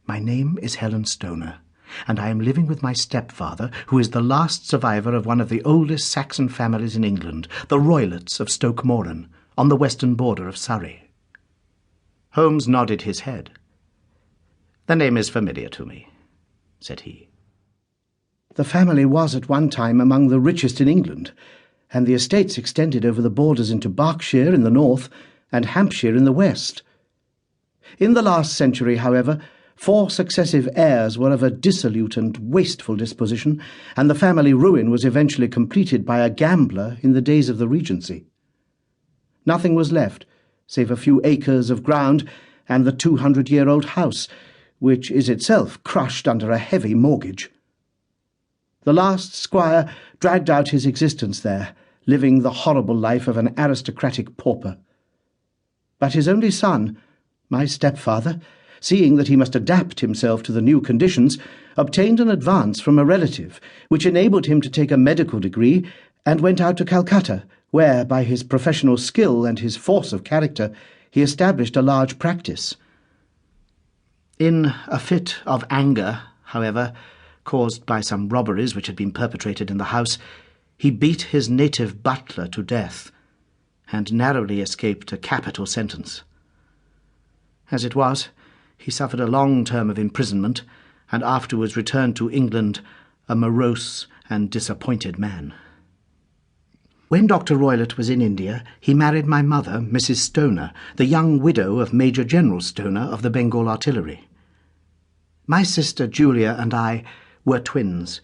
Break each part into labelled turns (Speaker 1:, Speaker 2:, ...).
Speaker 1: My name is Helen Stoner, and I am living with my stepfather, who is the last survivor of one of the oldest Saxon families in England, the Roylotts of Stoke Moran, on the western border of Surrey." Holmes nodded his head. "The name is familiar to me," said he. "The family was at one time among the richest in England, and the estates extended over the borders into Berkshire in the north and Hampshire in the west. In the last century, however, 4 successive heirs were of a dissolute and wasteful disposition, and the family ruin was eventually completed by a gambler in the days of the Regency. Nothing was left, save a few acres of ground and the 200-year-old house, which is itself crushed under a heavy mortgage. The last squire dragged out his existence there, living the horrible life of an aristocratic pauper. But his only son, my stepfather, seeing that he must adapt himself to the new conditions, obtained an advance from a relative, which enabled him to take a medical degree, and went out to Calcutta, where, by his professional skill and his force of character, he established a large practice. In a fit of anger, however, caused by some robberies which had been perpetrated in the house, he beat his native butler to death, and narrowly escaped a capital sentence. As it was, he suffered a long term of imprisonment, and afterwards returned to England a morose and disappointed man. When Dr. Roylott was in India, he married my mother, Mrs. Stoner, the young widow of Major General Stoner of the Bengal Artillery. My sister Julia and I were twins,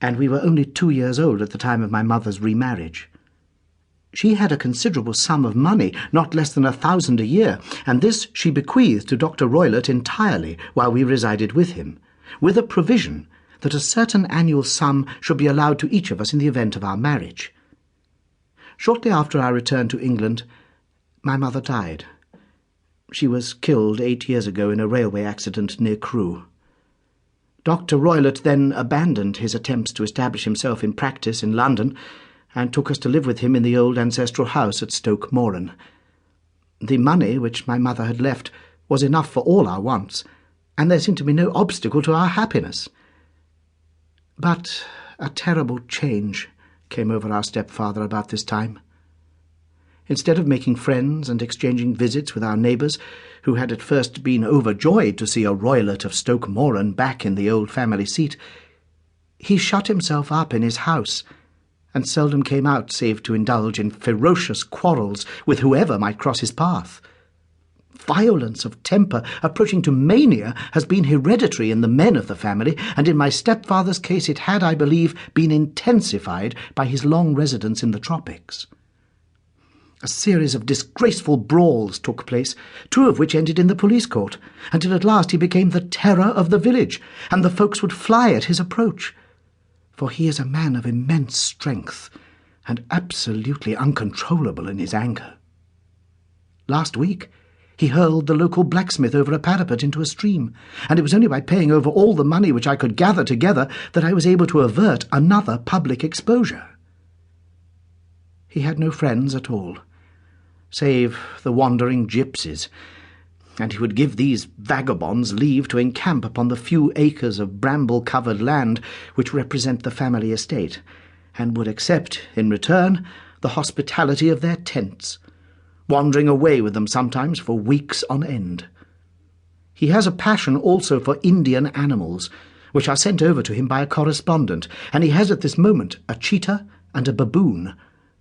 Speaker 1: and we were only 2 years old at the time of my mother's remarriage. She had a considerable sum of money, not less than 1,000 a year, and this she bequeathed to Dr. Roylott entirely while we resided with him, with a provision that a certain annual sum should be allowed to each of us in the event of our marriage. Shortly after our return to England, my mother died. She was killed 8 years ago in a railway accident near Crewe. Dr. Roylott then abandoned his attempts to establish himself in practice in London, and took us to live with him in the old ancestral house at Stoke Moran. The money which my mother had left was enough for all our wants, and there seemed to be no obstacle to our happiness. But a terrible change came over our stepfather about this time. Instead of making friends and exchanging visits with our neighbours, who had at first been overjoyed to see a Roylott of Stoke Moran back in the old family seat, he shut himself up in his house, and seldom came out save to indulge in ferocious quarrels with whoever might cross his path. Violence of temper, approaching to mania, has been hereditary in the men of the family, and in my stepfather's case it had, I believe, been intensified by his long residence in the tropics. A series of disgraceful brawls took place, 2 of which ended in the police court, until at last he became the terror of the village, and the folks would fly at his approach. For he is a man of immense strength, and absolutely uncontrollable in his anger. Last week he hurled the local blacksmith over a parapet into a stream, and it was only by paying over all the money which I could gather together that I was able to avert another public exposure. He had no friends at all, save the wandering gypsies, and he would give these vagabonds leave to encamp upon the few acres of bramble-covered land which represent the family estate, and would accept, in return, the hospitality of their tents, wandering away with them sometimes for weeks on end. He has a passion also for Indian animals, which are sent over to him by a correspondent, and he has at this moment a cheetah and a baboon,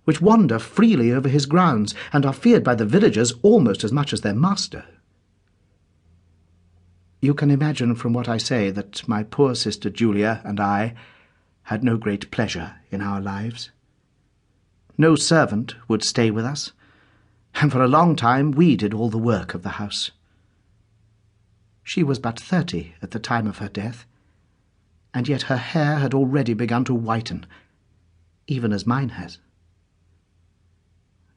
Speaker 1: which wander freely over his grounds and are feared by the villagers almost as much as their master. You can imagine from what I say that my poor sister Julia and I had no great pleasure in our lives. No servant would stay with us, and for a long time we did all the work of the house. She was but 30 at the time of her death, and yet her hair had already begun to whiten, even as mine has.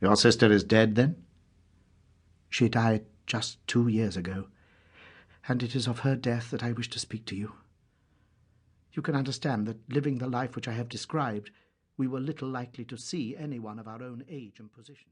Speaker 1: Your sister is dead, then? She died just 2 years ago, and it is of her death that I wish to speak to you. You can understand that, living the life which I have described, we were little likely to see anyone of our own age and position.